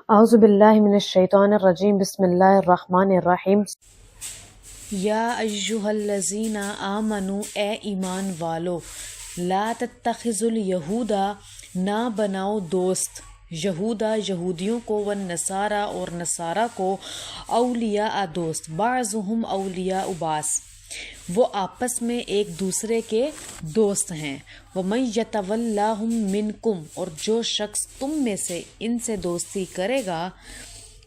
اعوذ باللہ من الشیطان الرجیم بسم اللہ الرحمن الرحیم۔ یا ایہا الذین آمنو، اے ایمان والو، لا تتخذوا الیہود، نہ بناؤ دوست یہودا یہودیوں کو، والنصارى اور نصارہ کو، اولیاء دوست، بعضهم اولیاء بعض، وہ آپس میں ایک دوسرے کے دوست ہیں، ومن یتولاہم منکم، اور جو شخص تم میں سے ان سے دوستی کرے گا،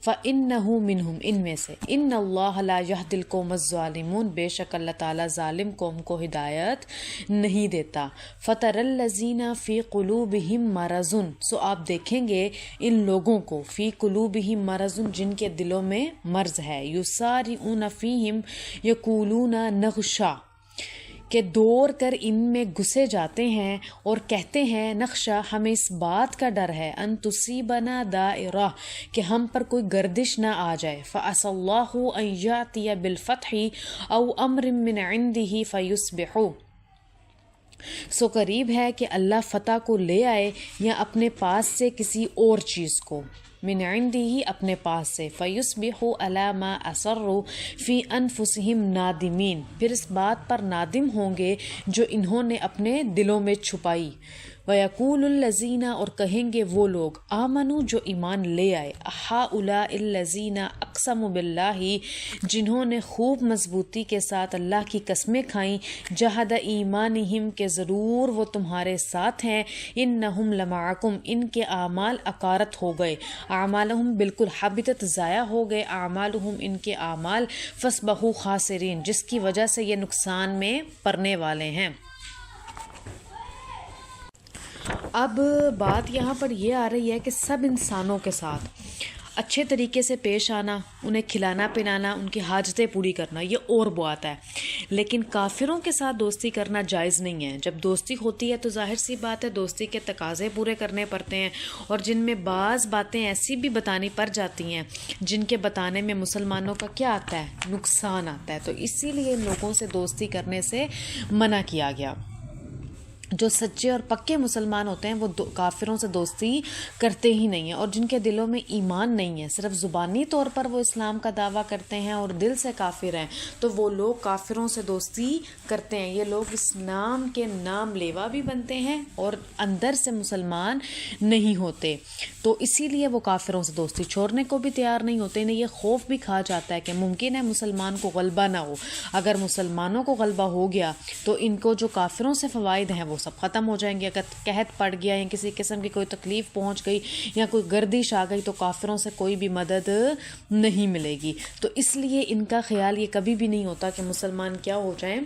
فَإِنَّهُ مِنْهُمْ، ان میں سے، ان اللہ لا يهدي القوم الظالمون، بے شک اللہ تعالیٰ ظالم قوم کو ہدایت نہیں دیتا۔ فَتَرَى الَّذِينَ فِي قُلُوبِهِمْ مَرَضٌ، سو آپ دیکھیں گے ان لوگوں کو، فی قلوبہم مرض، جن کے دلوں میں مرض ہے، یسارعون فیہم یقولون نخشی، کہ دوڑ کر ان میں گھسے جاتے ہیں اور کہتے ہیں، نخشا، ہمیں اس بات کا ڈر ہے، ان تصیبنا دائرہ، کہ ہم پر کوئی گردش نہ آ جائے، فعسى اللہ ان یأتی بالفتح او امر من عنده فیصبحوا، سو قریب ہے کہ اللہ فتح کو لے آئے یا اپنے پاس سے کسی اور چیز کو، من عنده، اپنے پاس سے، فیصبحوا علی ما اسروا فی انفسہم نادمین، پھر اس بات پر نادم ہوں گے جو انہوں نے اپنے دلوں میں چھپائی، وَيَقُولُ الَّذِينَ، اور کہیں گے وہ لوگ، آمنوا، جو ایمان لے آئے، ہؤلاء الَّذِينَ اقسموا بِاللَّهِ، جنہوں نے خوب مضبوطی کے ساتھ اللہ کی قسمیں کھائیں، جہد ایمانہم، کہ ضرور وہ تمہارے ساتھ ہیں، انہم لمعکم، ان کے اعمال اکارت ہو گئے، اعمالہم بالکل حبطت، ضائع ہو گئے، اعمالہم، ان کے اعمال، فاصبحوا خاسرین، جس کی وجہ سے یہ نقصان میں پڑنے والے ہیں۔ اب بات یہاں پر یہ آ رہی ہے کہ سب انسانوں کے ساتھ اچھے طریقے سے پیش آنا، انہیں کھلانا پلانا، ان کی حاجتیں پوری کرنا، یہ اور بات ہے، لیکن کافروں کے ساتھ دوستی کرنا جائز نہیں ہے۔ جب دوستی ہوتی ہے تو ظاہر سی بات ہے دوستی کے تقاضے پورے کرنے پڑتے ہیں، اور جن میں بعض باتیں ایسی بھی بتانی پڑ جاتی ہیں جن کے بتانے میں مسلمانوں کا کیا آتا ہے، نقصان آتا ہے، تو اسی لیے ان لوگوں سے دوستی کرنے سے منع کیا گیا۔ جو سچے اور پکے مسلمان ہوتے ہیں وہ کافروں سے دوستی کرتے ہی نہیں ہیں، اور جن کے دلوں میں ایمان نہیں ہے، صرف زبانی طور پر وہ اسلام کا دعویٰ کرتے ہیں اور دل سے کافر ہیں، تو وہ لوگ کافروں سے دوستی کرتے ہیں۔ یہ لوگ اسلام کے نام لیوا بھی بنتے ہیں اور اندر سے مسلمان نہیں ہوتے، تو اسی لیے وہ کافروں سے دوستی چھوڑنے کو بھی تیار نہیں ہوتے۔ انہیں یہ خوف بھی کھا جاتا ہے کہ ممکن ہے مسلمان کو غلبہ نہ ہو، اگر مسلمانوں کو غلبہ ہو گیا تو ان کو جو کافروں سے فوائد ہیں وہ سب ختم ہو جائیں گے، اگر قحط پڑ گیا یا کسی قسم کی کوئی تکلیف پہنچ گئی یا کوئی گردش آ گئی تو کافروں سے کوئی بھی مدد نہیں ملے گی، تو اس لیے ان کا خیال یہ کبھی بھی نہیں ہوتا کہ مسلمان کیا ہو جائیں،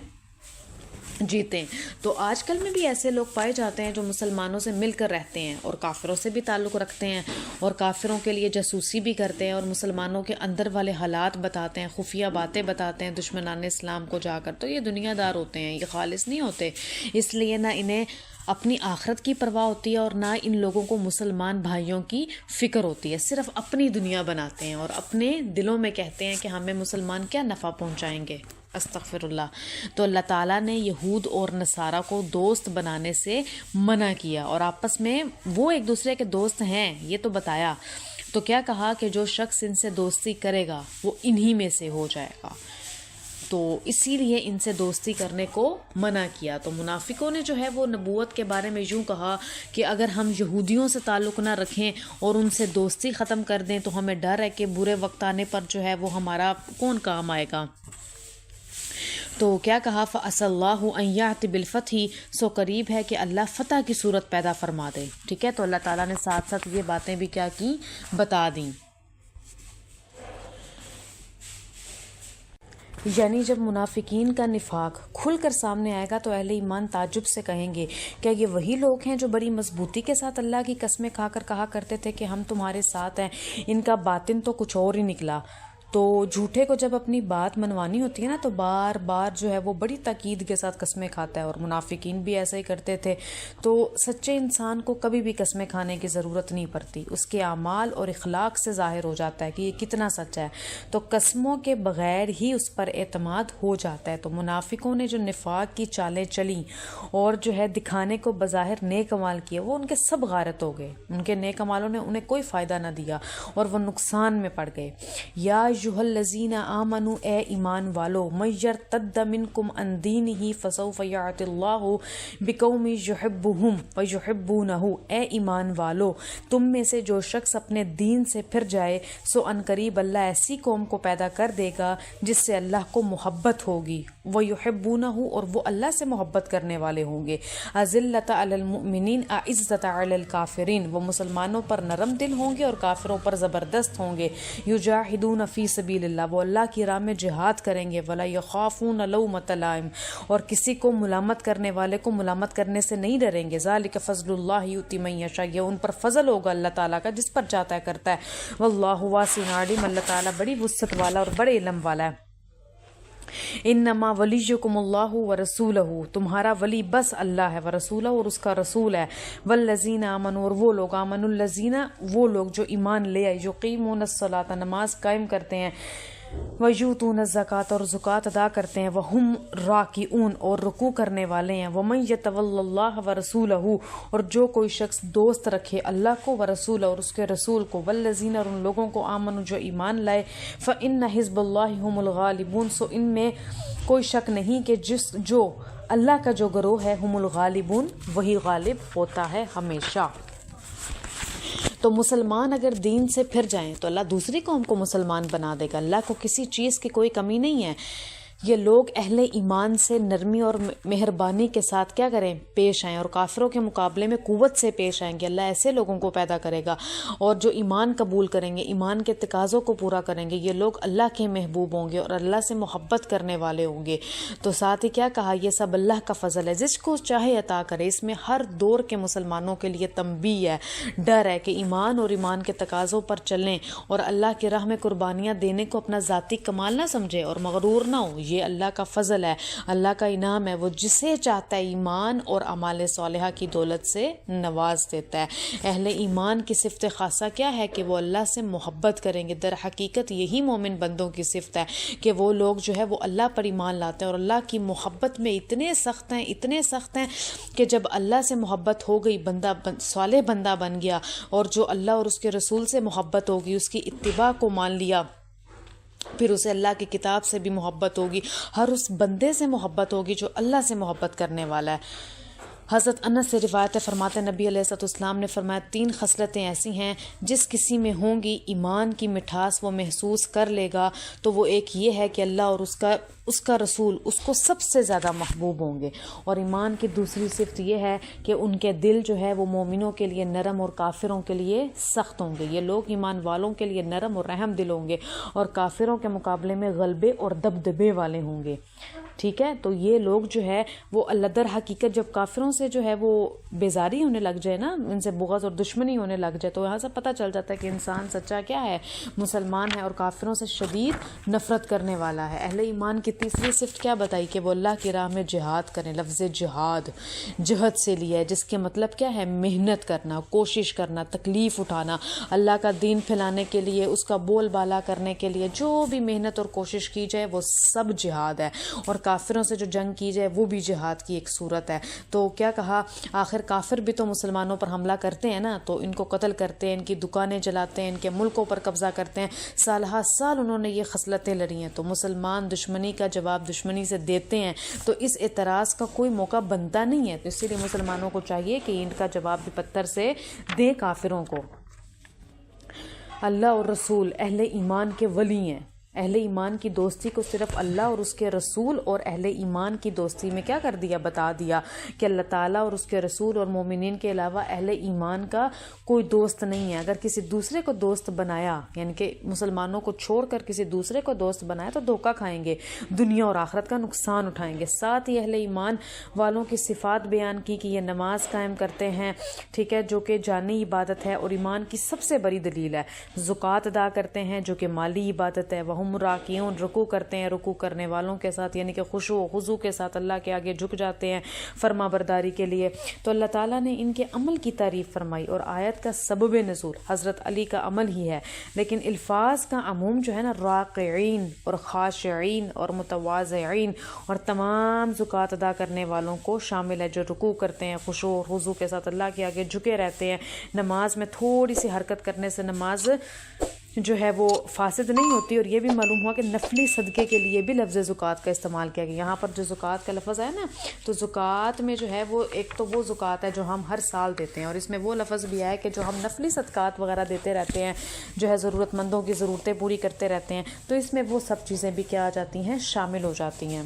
جیتے ہیں۔ تو آج کل میں بھی ایسے لوگ پائے جاتے ہیں جو مسلمانوں سے مل کر رہتے ہیں اور کافروں سے بھی تعلق رکھتے ہیں اور کافروں کے لیے جاسوسی بھی کرتے ہیں اور مسلمانوں کے اندر والے حالات بتاتے ہیں، خفیہ باتیں بتاتے ہیں دشمنان اسلام کو جا کر، تو یہ دنیا دار ہوتے ہیں، یہ خالص نہیں ہوتے، اس لیے نہ انہیں اپنی آخرت کی پرواہ ہوتی ہے اور نہ ان لوگوں کو مسلمان بھائیوں کی فکر ہوتی ہے، صرف اپنی دنیا بناتے ہیں اور اپنے دلوں میں کہتے ہیں کہ ہمیں مسلمان کیا نفع پہنچائیں گے، استغفر اللہ۔ تو اللہ تعالیٰ نے یہود اور نصارہ کو دوست بنانے سے منع کیا، اور آپس میں وہ ایک دوسرے کے دوست ہیں یہ تو بتایا، تو کیا کہا کہ جو شخص ان سے دوستی کرے گا وہ انہی میں سے ہو جائے گا، تو اسی لیے ان سے دوستی کرنے کو منع کیا۔ تو منافقوں نے جو ہے وہ نبوت کے بارے میں یوں کہا کہ اگر ہم یہودیوں سے تعلق نہ رکھیں اور ان سے دوستی ختم کر دیں تو ہمیں ڈر ہے کہ برے وقت آنے پر جو ہے وہ ہمارا کون کام آئے گا، تو کیا کہا، فَعَسَى اللَّهُ أَن يَأْتِيَ بِالْفَتْحِ، سو قریب ہے کہ اللہ فتح کی صورت پیدا فرما دے، ٹھیک ہے، تو اللہ تعالیٰ نے ساتھ ساتھ یہ باتیں بھی کیا کی، بتا دیں۔ یعنی جب منافقین کا نفاق کھل کر سامنے آئے گا تو اہل ایمان تعجب سے کہیں گے، کیا یہ وہی لوگ ہیں جو بڑی مضبوطی کے ساتھ اللہ کی قسمیں کھا کر کہا کرتے تھے کہ ہم تمہارے ساتھ ہیں، ان کا باطن تو کچھ اور ہی نکلا۔ تو جھوٹے کو جب اپنی بات منوانی ہوتی ہے نا تو بار بار جو ہے وہ بڑی تاکید کے ساتھ قسمیں کھاتا ہے، اور منافقین بھی ایسا ہی کرتے تھے۔ تو سچے انسان کو کبھی بھی قسمیں کھانے کی ضرورت نہیں پڑتی، اس کے اعمال اور اخلاق سے ظاہر ہو جاتا ہے کہ یہ کتنا سچا ہے، تو قسموں کے بغیر ہی اس پر اعتماد ہو جاتا ہے۔ تو منافقوں نے جو نفاق کی چالیں چلیں اور جو ہے دکھانے کو بظاہر نیک عمال کیے، وہ ان کے سب غارت ہو گئے، ان کے نیک عمالوں نے انہیں کوئی فائدہ نہ دیا اور وہ نقصان میں پڑ گئے۔ یا ایھا الذین آمنوا، اے ایمان والو، من یرتد منکم عن دینہ فسوف یأتی اللہ بقوم یحبہم ویحبونہ، اے ایمان والو تم میں سے جو شخص اپنے دین سے پھر جائے سو ان قریب اللہ ایسی قوم کو پیدا کر دے گا جس سے اللہ کو محبت ہوگی، ویحبونہ، اور وہ اللہ سے محبت کرنے والے ہوں گے۔ اذلۃ علی المؤمنین اعزۃ علی الکافرین، وہ مسلمانوں پر نرم دل ہوں گے اور کافروں پر زبردست ہوں گے۔ یجاہدون فی سبیل اللہ، وہ اللہ کی راہ میں جہاد کریں گے۔ ولا یخافون لومۃ لائم، اور کسی کو ملامت کرنے والے کو ملامت کرنے سے نہیں ڈریں گے۔ ذالک فضل اللہ یؤتی من یشاء، یہ ان پر فضل ہوگا اللہ تعالیٰ کا جس پر چاہتا ہے کرتا ہے۔ واللہ واسع علیم، اللہ تعالیٰ بڑی وسعت والا اور بڑے علم والا ہے۔ انما ولیکم اللہ ورسولہ، تمہارا ولی بس اللہ ہے، ورسولہ، اور اس کا رسول ہے۔ والذین آمنوا، اور وہ لوگ، آمنوا الذین، وہ لوگ جو ایمان لے آئے، یقیمون الصلاۃ، نماز قائم کرتے ہیں، ویؤتون الزکوٰۃ، اور زکوٰۃ ادا کرتے ہیں، وہم راکعون، اور رکوع کرنے والے ہیں۔ ومن یتول اللہ ورسولہ، اور جو کوئی شخص دوست رکھے اللہ کو، ورسولہ، اور اس کے رسول کو، والذین، اور ان لوگوں کو، آمنوا، جو ایمان لائے، فإن حزب اللہ هم الغالبون، سو ان میں کوئی شک نہیں کہ جو اللہ کا جو گروہ ہے، ہم الغالبون، وہی غالب ہوتا ہے ہمیشہ۔ تو مسلمان اگر دین سے پھر جائیں تو اللہ دوسری قوم کو مسلمان بنا دے گا، اللہ کو کسی چیز کی کوئی کمی نہیں ہے۔ یہ لوگ اہل ایمان سے نرمی اور مہربانی کے ساتھ کیا کریں، پیش آئیں، اور کافروں کے مقابلے میں قوت سے پیش آئیں گے۔ اللہ ایسے لوگوں کو پیدا کرے گا، اور جو ایمان قبول کریں گے، ایمان کے تقاضوں کو پورا کریں گے، یہ لوگ اللہ کے محبوب ہوں گے اور اللہ سے محبت کرنے والے ہوں گے۔ تو ساتھ ہی کیا کہا، یہ سب اللہ کا فضل ہے، جس کو چاہے عطا کرے۔ اس میں ہر دور کے مسلمانوں کے لیے تنبیہ ہے، ڈر ہے کہ ایمان اور ایمان کے تقاضوں پر چلیں اور اللہ کی راہ میں قربانیاں دینے کو اپنا ذاتی کمال نہ سمجھے اور مغرور نہ ہو۔ یہ اللہ کا فضل ہے، اللہ کا انعام ہے، وہ جسے چاہتا ہے ایمان اور اعمال صالحہ کی دولت سے نواز دیتا ہے۔ اہل ایمان کی صفت خاصہ کیا ہے کہ وہ اللہ سے محبت کریں گے۔ در حقیقت یہی مومن بندوں کی صفت ہے کہ وہ لوگ جو ہے وہ اللہ پر ایمان لاتے ہیں اور اللہ کی محبت میں اتنے سخت ہیں کہ جب اللہ سے محبت ہو گئی، بندہ صالح بندہ بن گیا، اور جو اللہ اور اس کے رسول سے محبت ہوگی، اس کی اتباع کو مان لیا، پھر اسے اللہ کی کتاب سے بھی محبت ہوگی، ہر اس بندے سے محبت ہوگی جو اللہ سے محبت کرنے والا ہے۔ حضرت انس سے روایت ہے، فرماتے نبی علیہ السلام نے فرمایا 3 خصلتیں ایسی ہیں جس کسی میں ہوں گی ایمان کی مٹھاس وہ محسوس کر لے گا، تو وہ ایک یہ ہے کہ اللہ اور اس کا رسول اس کو سب سے زیادہ محبوب ہوں گے، اور ایمان کی دوسری صفت یہ ہے کہ ان کے دل جو ہے وہ مومنوں کے لیے نرم اور کافروں کے لیے سخت ہوں گے۔ یہ لوگ ایمان والوں کے لیے نرم اور رحم دل ہوں گے اور کافروں کے مقابلے میں غلبے اور دبدبے والے ہوں گے۔ ٹھیک ہے، تو یہ لوگ جو ہے وہ اللہ، در حقیقت جب کافروں سے جو ہے وہ بیزاری ہونے لگ جائے نا، ان سے بغض اور دشمنی ہونے لگ جائے، تو یہاں سے پتہ چل جاتا ہے کہ انسان سچا کیا ہے، مسلمان ہے، اور کافروں سے شدید نفرت کرنے والا ہے۔ اہل ایمان کی تیسری صفت کیا بتائی کہ وہ اللہ کی راہ میں جہاد کریں۔ لفظ جہاد جہد سے لیا ہے، جس کے مطلب کیا ہے، محنت کرنا، کوشش کرنا، تکلیف اٹھانا، اللہ کا دین پھیلانے کے لیے، اس کا بول بالا کرنے کے لیے جو بھی محنت اور کوشش کی جائے وہ سب جہاد ہے، اور کافروں سے جو جنگ کی جائے وہ بھی جہاد کی ایک صورت ہے۔ تو کیا کہا، آخر کافر بھی تو مسلمانوں پر حملہ کرتے ہیں نا، تو ان کو قتل کرتے ہیں، ان کی دکانیں جلاتے ہیں، ان کے ملکوں پر قبضہ کرتے ہیں، سال ہر سال انہوں نے یہ خصلتیں لڑی ہیں۔ تو مسلمان دشمنی کا جواب دشمنی سے دیتے ہیں، تو اس اعتراض کا کوئی موقع بنتا نہیں ہے، تو اسی لیے مسلمانوں کو چاہیے کہ ان کا جواب بھی پتھر سے دیں کافروں کو۔ اللہ اور رسول اہل ایمان کے ولی ہیں۔ اہل ایمان کی دوستی کو صرف اللہ اور اس کے رسول اور اہل ایمان کی دوستی میں کیا کر دیا، بتا دیا کہ اللہ تعالیٰ اور اس کے رسول اور مومنین کے علاوہ اہل ایمان کا کوئی دوست نہیں ہے۔ اگر کسی دوسرے کو دوست بنایا، یعنی کہ مسلمانوں کو چھوڑ کر کسی دوسرے کو دوست بنایا، تو دھوکہ کھائیں گے، دنیا اور آخرت کا نقصان اٹھائیں گے۔ ساتھ ہی اہل ایمان والوں کی صفات بیان کی کہ یہ نماز قائم کرتے ہیں، ٹھیک ہے، جو کہ جانی عبادت ہے اور ایمان کی سب سے بڑی دلیل ہے، زکوٰۃ ادا کرتے ہیں جو کہ مالی عبادت ہے، وہ وہم راکعون، رکوع کرتے ہیں رکوع کرنے والوں کے ساتھ، یعنی کہ خشوع و خضوع کے ساتھ اللہ کے آگے جھک جاتے ہیں فرما برداری کے لیے۔ تو اللہ تعالیٰ نے ان کے عمل کی تعریف فرمائی، اور آیت کا سبب نزول حضرت علی کا عمل ہی ہے، لیکن الفاظ کا عموم جو ہے نا راکعین اور خاشعین اور متواضعین اور تمام زکوٰۃ ادا کرنے والوں کو شامل ہے، جو رکوع کرتے ہیں خشوع و خضوع کے ساتھ اللہ کے آگے جھکے رہتے ہیں۔ نماز میں تھوڑی سی حرکت کرنے سے نماز جو ہے وہ فاسد نہیں ہوتی۔ اور یہ بھی معلوم ہوا کہ نفلی صدقے کے لیے بھی لفظ زکوٰۃ کا استعمال کیا گیا۔ یہاں پر جو زکوٰۃ کا لفظ ہے نا، تو زکوٰۃ میں جو ہے وہ ایک تو وہ زکوٰۃ ہے جو ہم ہر سال دیتے ہیں، اور اس میں وہ لفظ بھی ہے کہ جو ہم نفلی صدقات وغیرہ دیتے رہتے ہیں، جو ہے ضرورت مندوں کی ضرورتیں پوری کرتے رہتے ہیں، تو اس میں وہ سب چیزیں بھی کیا آ جاتی ہیں، شامل ہو جاتی ہیں۔